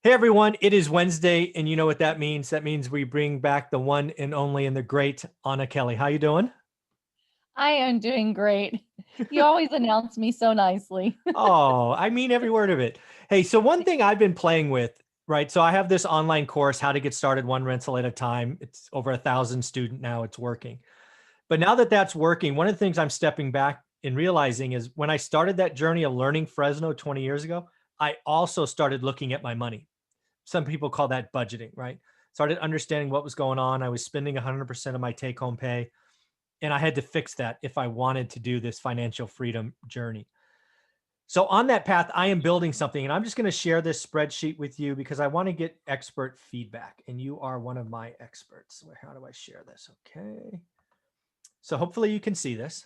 Hey everyone, it is Wednesday, and you know what that means. That means we bring back the one and only and the great Anna Kelly. How you doing? I am doing great. You always announce me so nicely. Oh, I mean every word of it. Hey, so one thing I've been playing with, right? So I have this online course, How to Get Started One Rental at a Time. It's over 1,000 student now. It's working. But now that that's working, one of the things I'm stepping back and realizing is when I started that journey of learning Fresno 20 years ago, I also started looking at my money. Some people call that budgeting, right? Started understanding what was going on. I was spending 100% of my take home pay, and I had to fix that if I wanted to do this financial freedom journey. So, on that path, I am building something, and I'm just going to share this spreadsheet with you because I want to get expert feedback, and you are one of my experts. How do I share this? Okay. So, hopefully, you can see this.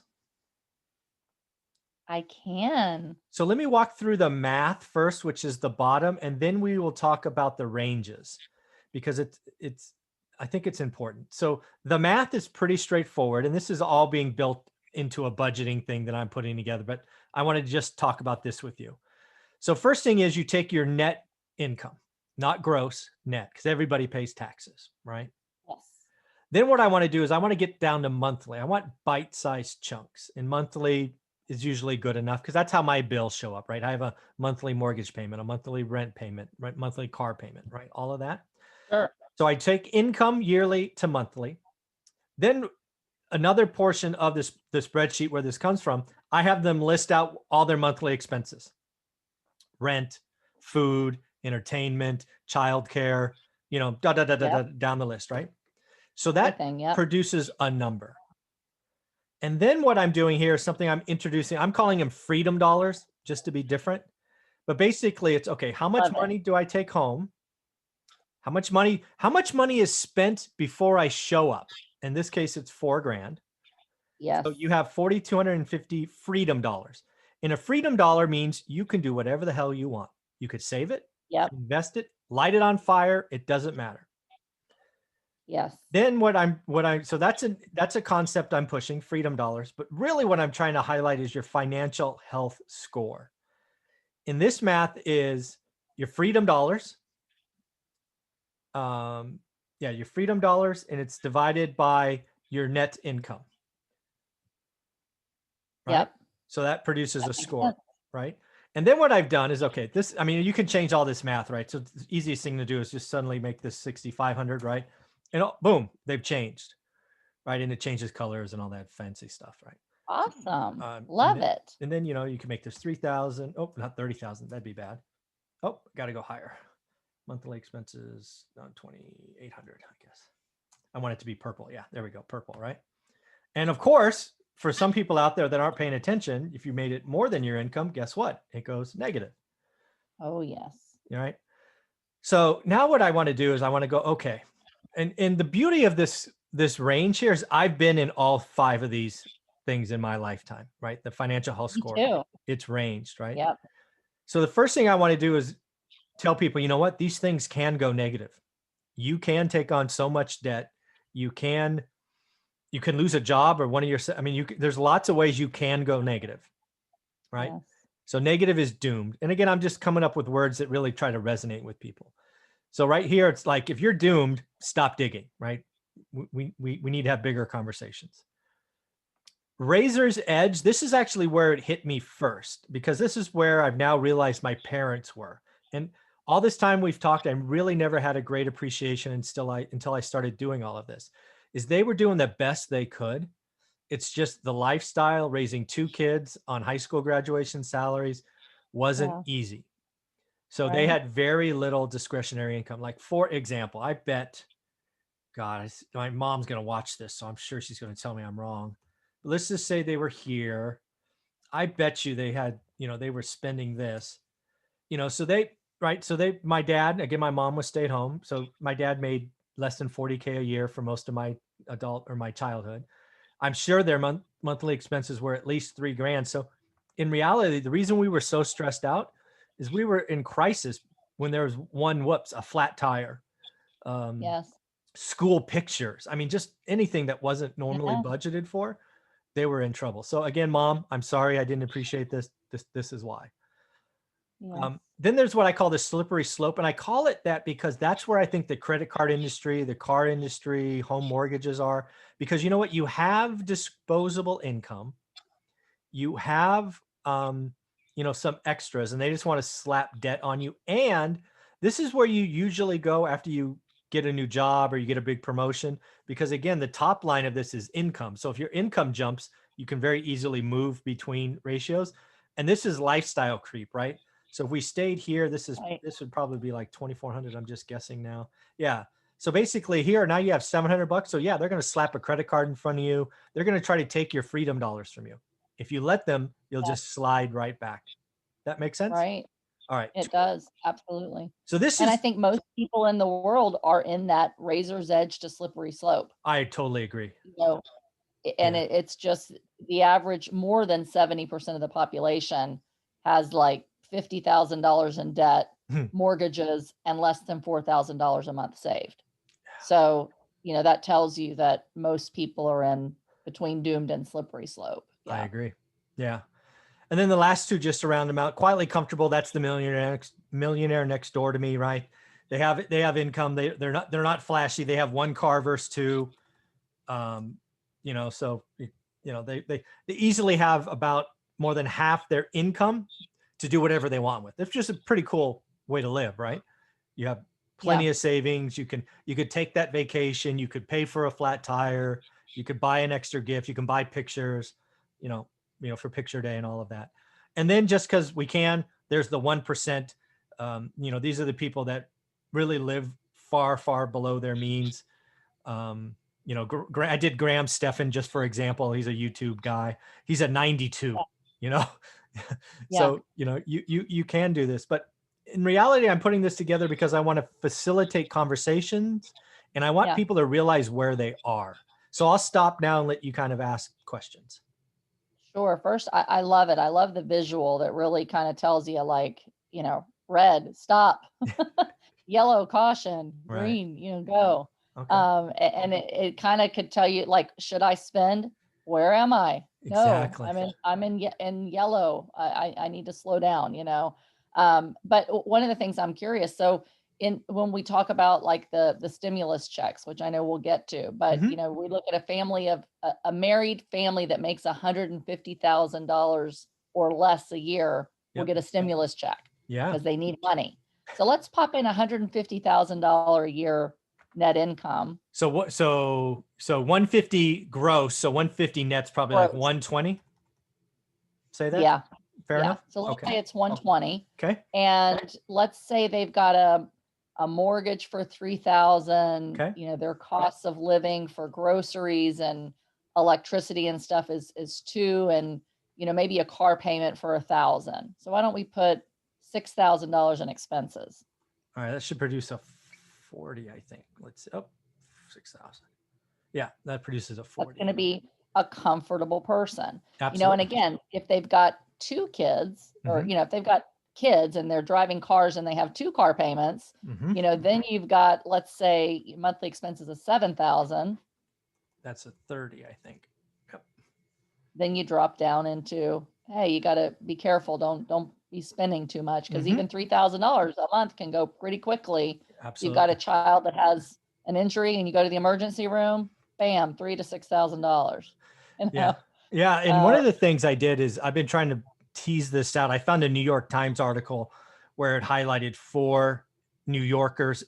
I can. So, let me walk through the math first, which is the bottom, and then we will talk about the ranges because I think it's important. So the math is pretty straightforward, and this is all being built into a budgeting thing that I'm putting together, but I want to just talk about this with you. So first thing is you take your net income, not gross, net, because everybody pays taxes, right? Yes. Then what I want to do is I want to get down to monthly. I want bite-sized chunks, and monthly is usually good enough because that's how my bills show up, right? I have a monthly mortgage payment, a monthly rent payment, right? Monthly car payment, right? All of that. Sure. So I take income yearly to monthly. Then another portion of the spreadsheet where this comes from, I have them list out all their monthly expenses: rent, food, entertainment, childcare, Yep. down the list, right? So that Everything. Yep. produces a number. And then what I'm doing here is something I'm introducing. I'm calling them freedom dollars just to be different. But basically, it's okay, how much Love it. money do I take home? How much money is spent before I show up? In this case, it's 4 grand. Yes. So you have 4,250 freedom dollars. And a freedom dollar means you can do whatever the hell you want. You could save it, Yep. invest it, light it on fire. It doesn't matter. Yes. Then so that's a concept I'm pushing, freedom dollars. But really what I'm trying to highlight is your financial health score. And this math is your freedom dollars. Your freedom dollars, and it's divided by your net income, right? Yep. So that produces That a makes score, sense. right? And then what I've done is, okay, I mean, you can change all this math, right? So the easiest thing to do is just suddenly make this 6,500, right? And boom, they've changed, right? And it changes colors and all that fancy stuff, right? Awesome. And Love then, it. and then, you can make this 3,000. Oh, not 30,000. That'd be bad. Oh, got to go higher. Monthly expenses, 2,800, I guess. I want it to be purple. Yeah, there we go. Purple, right? And of course, for some people out there that aren't paying attention, if you made it more than your income, guess what? It goes negative. Oh, yes. All right. So now what I want to do is I want to go, okay. And the beauty of this range here is I've been in all 5 of these things in my lifetime, right? The financial health Me score, too. it's ranged, right? Yep. So the first thing I want to do is tell people, you know what? These things can go negative. You can take on so much debt. You can lose a job or one of your, I mean, there's lots of ways you can go negative, right? Yes. So negative is doomed. And again, I'm just coming up with words that really try to resonate with people. So right here, it's like, if you're doomed, stop digging, right? We need to have bigger conversations. Razor's edge, this is actually where it hit me first, because this is where I've now realized my parents were. And all this time we've talked, I really never had a great appreciation until I started doing all of this, is they were doing the best they could. It's just the lifestyle, raising 2 kids on high school graduation salaries wasn't Yeah. easy. So they Right. had very little discretionary income. Like, for example, I bet, God, my mom's going to watch this, so I'm sure she's going to tell me I'm wrong. But let's just say they were here. I bet you they had, they were spending this, so my dad, again, my mom was stay at home. So my dad made less than 40K a year for most of my adult or my childhood. I'm sure their monthly expenses were at least 3 grand. So in reality, the reason we were so stressed out is we were in crisis when there was a flat tire, um, Yes. school pictures. I mean, just anything that wasn't normally Yeah. budgeted for, they were in trouble. So again, mom, I'm sorry I didn't appreciate this. This is why. Yes. Then there's what I call the slippery slope. And I call it that because that's where I think the credit card industry, the car industry, home mortgages are. Because you know what? You have disposable income, you have, some extras, and they just want to slap debt on you. And this is where you usually go after you get a new job or you get a big promotion, because again, the top line of this is income. So if your income jumps, you can very easily move between ratios. And this is lifestyle creep, right? So if we stayed here, Right. this would probably be like 2,400. I'm just guessing now. Yeah. So basically here now you have $700. So yeah, they're going to slap a credit card in front of you. They're going to try to take your freedom dollars from you. If you let them, you'll Yeah. just slide right back. That makes sense? Right. All right. It does. Absolutely. So this And I is, think most people in the world are in that razor's edge to slippery slope. I totally agree. You know, and Yeah. it's just the average, more than 70% of the population has like $50,000 in debt, Hmm. mortgages, and less than $4,000 a month saved. So, that tells you that most people are in between doomed and slippery slope. I Yeah. agree. Yeah. And then the last two, just to round them out, quietly comfortable. That's the millionaire next door to me, right? They have income. They're not flashy. They have one car versus two. So they easily have about more than half their income to do whatever they want with. It's just a pretty cool way to live, right? You have Yeah. plenty of savings. You could take that vacation. You could pay for a flat tire. You could buy an extra gift. You can buy pictures, you know, for picture day and all of that. And then just because we can, there's the 1%. These are the people that really live far, far below their means. I did Graham Stephan just for example. He's a YouTube guy. He's at 92. You know, Yeah. so you can do this, but in reality, I'm putting this together because I want to facilitate conversations and I want Yeah. people to realize where they are. So I'll stop now and let you kind of ask questions. Sure. First, I love it. I love the visual that really kind of tells you, like, red, stop, yellow, caution, Right. green, go. Okay. And it kind of could tell you, like, should I spend? Where am I? No, Exactly. in yellow. I need to slow down. But one of the things I'm curious, so when we talk about like the stimulus checks, which I know we'll get to, but Mhm. we look at a family of a married family that makes $150,000 or less a year will Yep. get a stimulus check Yeah. because they need money. So let's pop in $150,000 a year net income. So what? So 150 gross. So 150 net's probably like Gross. 120. Say that. Yeah. Fair Yeah. enough. So let's Okay. say it's 120. Okay. And let's say they've got a mortgage for 3,000, Okay. their costs of living for groceries and electricity and stuff is 2, and maybe a car payment for 1,000. So why don't we put $6,000 in expenses? All right. That should produce a 40, I think. Let's see. Oh, 6,000. Yeah, that produces a That's 40. going to be a comfortable person. And Absolutely. again, if they've got 2 kids, or Mhm. if they've got kids and they're driving cars and they have 2 car payments, Mhm. then you've got, let's say, monthly expenses of 7,000. That's a 30, I think. Yep. Then you drop down into, hey, you got to be careful. Don't be spending too much, because Mhm. even $3,000 a month can go pretty quickly. If you've got a Absolutely. child that has an injury and you go to the emergency room, bam, $3,000 to $6,000. You Yeah. know, Yeah. And one uh, of the things I did is I've been trying to tease this out. I found a New York Times article where it highlighted 4 New Yorkers'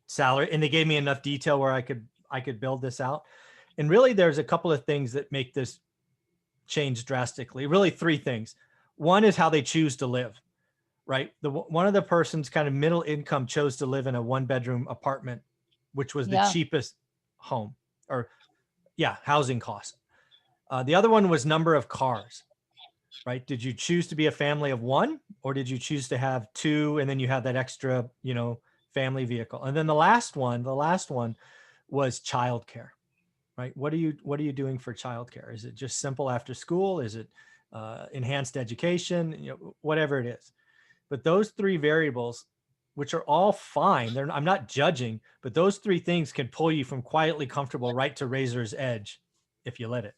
salary, and they gave me enough detail where I could build this out. And really, there's a couple of things that make this change drastically. Really, 3 things. One is how they choose to live. Right. One of the person's kind of middle income chose to live in a 1-bedroom apartment, which was the yeah, cheapest home or housing cost. The other one was number of cars, right? Did you choose to be a family of 1 or did you choose to have 2 and then you have that extra, family vehicle? And then the last one was childcare, right? What are you doing for childcare? Is it just simple after school? Is it enhanced education? Whatever it is. But those 3 variables, which are all fine, I'm not judging, but those 3 things can pull you from quietly comfortable right to razor's edge if you let it.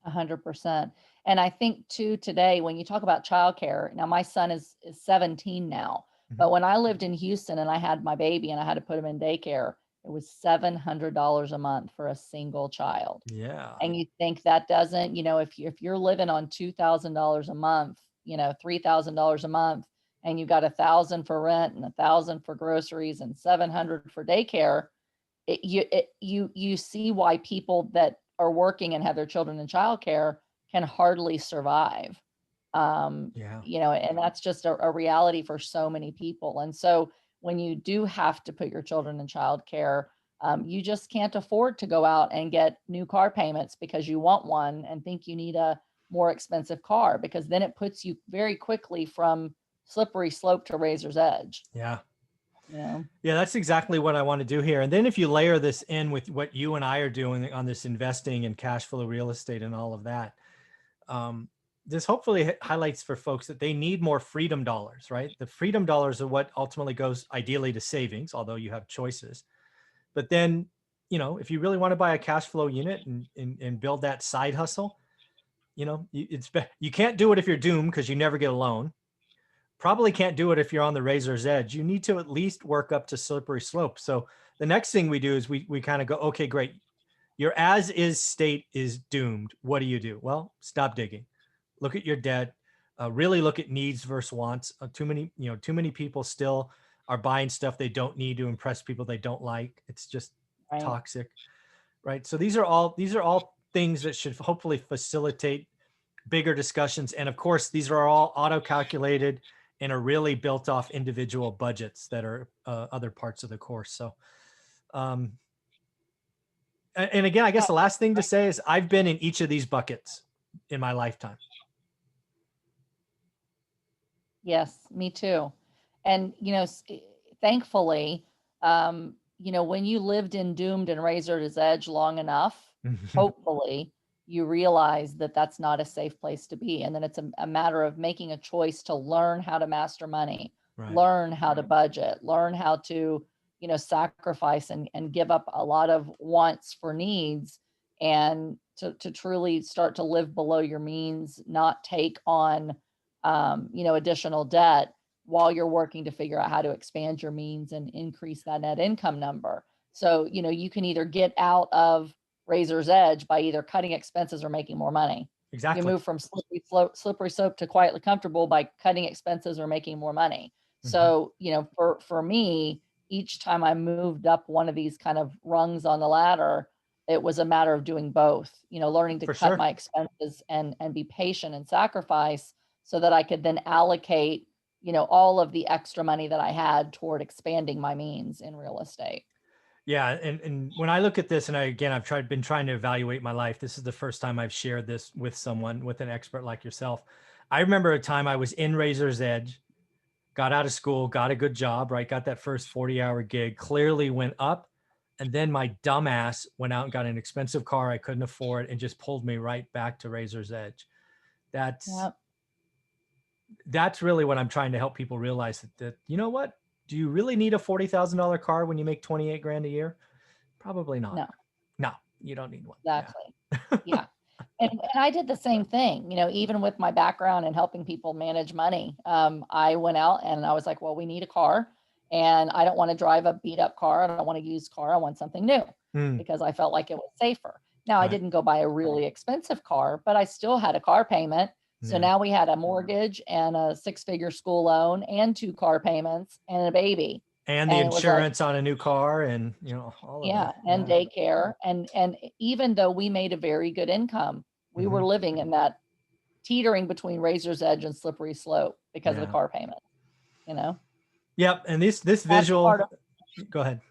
100%. And I think too today, when you talk about childcare, now my son is 17 now, Mhm. but when I lived in Houston and I had my baby and I had to put him in daycare, it was $700 a month for a single child. Yeah. And you think that doesn't, if you're living on $2,000 a month, $3,000 a month, and you got 1,000 for rent and 1,000 for groceries and 700 for daycare, you see why people that are working and have their children in childcare can hardly survive. Yeah. And that's just a reality for so many people. And so when you do have to put your children in childcare, you just can't afford to go out and get new car payments because you want one and think you need a more expensive car, because then it puts you very quickly from slippery slope to razor's edge, Yeah. you know? Yeah, that's exactly what I want to do here. And then if you layer this in with what you and I are doing on this investing and cash flow real estate and all of that, this hopefully highlights for folks that they need more freedom dollars, right? The freedom dollars are what ultimately goes ideally to savings, although you have choices. But then, if you really want to buy a cash flow unit and build that side hustle, you can't do it if you're doomed because you never get a loan. Probably can't do it if you're on the razor's edge. You need to at least work up to slippery slope. So the next thing we do is we kind of go, okay, great. Your as is state is doomed. What do you do? Well, stop digging. Look at your debt. Really look at needs versus wants. Too many people still are buying stuff they don't need to impress people they don't like. It's just Right. toxic, right? So these are all things that should hopefully facilitate bigger discussions. And of course, these are all auto calculated and are really built off individual budgets that are other parts of the course. So, um, and again, I guess the last thing to say is I've been in each of these buckets in my lifetime. Yes, me too. And, thankfully, when you lived in doomed and razor's edge long enough, hopefully you realize that that's not a safe place to be. And then it's a matter of making a choice to learn how to master money, Right. learn how to budget, learn how to, sacrifice and give up a lot of wants for needs, and to truly start to live below your means, not take on additional debt while you're working to figure out how to expand your means and increase that net income number. So, you can either get out of razor's edge by either cutting expenses or making more money. You Exactly. move from slippery slope to quietly comfortable by cutting expenses or making more money. Mhm. So, for me, each time I moved up one of these kind of rungs on the ladder, it was a matter of doing both, learning to For cut sure. my expenses and be patient and sacrifice so that I could then allocate, all of the extra money that I had toward expanding my means in real estate. Yeah, and when I look at this, and I've been trying to evaluate my life. This is the first time I've shared this with someone, with an expert like yourself. I remember a time I was in razor's edge, got out of school, got a good job, right? Got that first 40-hour gig, clearly went up. And then my dumbass went out and got an expensive car I couldn't afford and just pulled me right back to razor's edge. That's Yep. that's really what I'm trying to help people realize, that you know what? Do you really need a $40,000 car when you make 28 grand a year? Probably not. No, No, you don't need one. Yeah. exactly. Yeah. And I did the same thing, even with my background in helping people manage money. I went out and I was like, well, we need a car, and I don't want to drive a beat up car. I don't want a used car. I want something new, Mm, because I felt like it was safer. Now, I right. didn't go buy a really expensive car, but I still had a car payment. So Yeah. now we had a mortgage and a six-figure school loan and two car payments and a baby. And the And it was like, insurance on a new car and, all of it. yeah, and Yeah. daycare. And even though we made a very good income, we were Mhm. living in that teetering between razor's edge and slippery slope because of the Yeah. car payment, you know? Yep. And this That's part visual, of go ahead.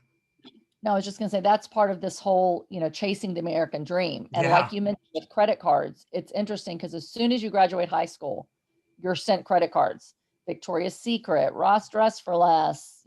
No, I was just gonna say that's part of this whole, chasing the American dream. And Yeah. like you mentioned with credit cards, it's interesting because as soon as you graduate high school, you're sent credit cards. Victoria's Secret, Ross Dress for Less,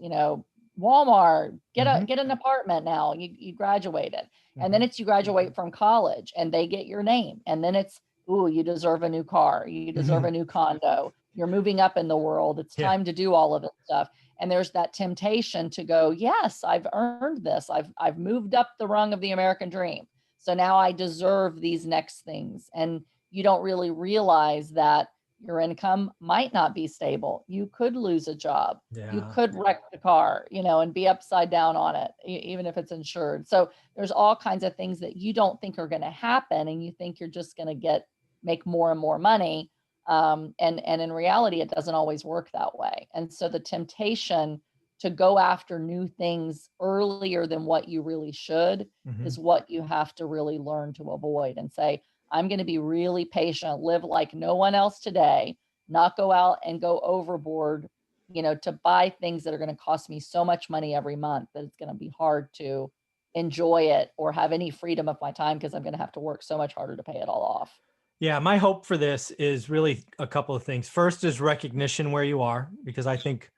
Walmart, Hmm. get an apartment now. You graduated. And then Hmm. it's you graduate from college and they get your name. And then it's, ooh, you deserve a new car. You deserve Hmm. a new condo. You're moving up in the world. It's Yeah. time to do all of this stuff. And there's that temptation to go, yes, I've earned this. I've moved up the rung of the American dream. So now I deserve these next things. And you don't really realize that your income might not be stable. You could lose a job. You Yeah. could wreck the car, and be upside down on it, even if it's insured. So there's all kinds of things that you don't think are going to happen, and you think you're just going to make more and more money. And in reality, it doesn't always work that way. And so the temptation to go after new things earlier than what you really should Hmm. is what you have to really learn to avoid and say, I'm going to be really patient, live like no one else today, not go out and go overboard, to buy things that are going to cost me so much money every month that it's going to be hard to enjoy it or have any freedom of my time because I'm going to have to work so much harder to pay it all off. Yeah, my hope for this is really a couple of things. First is recognition where you are, because I think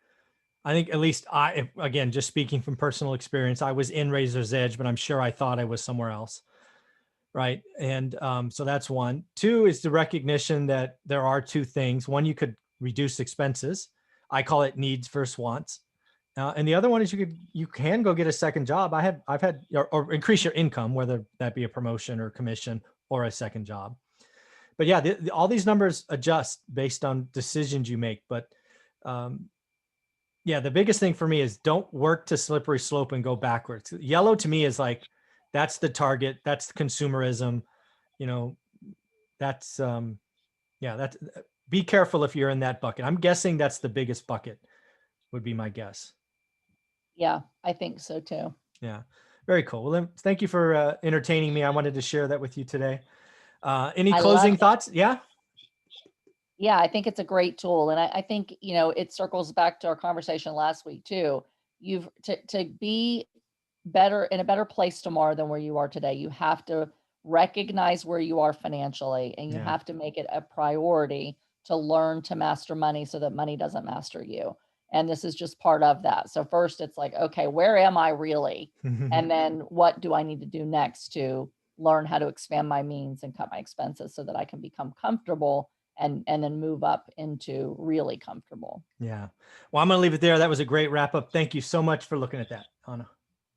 at least again, just speaking from personal experience, I was in Razor's Edge, but I'm sure I thought I was somewhere else. Right. And so that's one. Two is the recognition that there are two things. One, you could reduce expenses. I call it needs versus wants. And the other one is you can go get a second job. I've had or increase your income, whether that be a promotion or commission or a second job. But yeah, all these numbers adjust based on decisions you make. But um, yeah, the biggest thing for me is don't work to slippery slope and go backwards. Yellow to me is like, that's the target. That's the consumerism. You know, that's, yeah, that's, be careful if you're in that bucket. I'm guessing that's the biggest bucket would be my guess. Yeah, I think so too. Yeah. Very cool. Well, then thank you for entertaining me. I wanted to share that with you today. Any I love closing it. thoughts? Yeah. Yeah, I think it's a great tool. And I think, it circles back to our conversation last week too. To be better in a better place tomorrow than where you are today, you have to recognize where you are financially, and you Yeah. have to make it a priority to learn to master money so that money doesn't master you. And this is just part of that. So first it's like, okay, where am I really? And then what do I need to do next to learn how to expand my means and cut my expenses so that I can become comfortable and then move up into really comfortable. Yeah. Well, I'm going to leave it there. That was a great wrap up. Thank you so much for looking at that, Anna.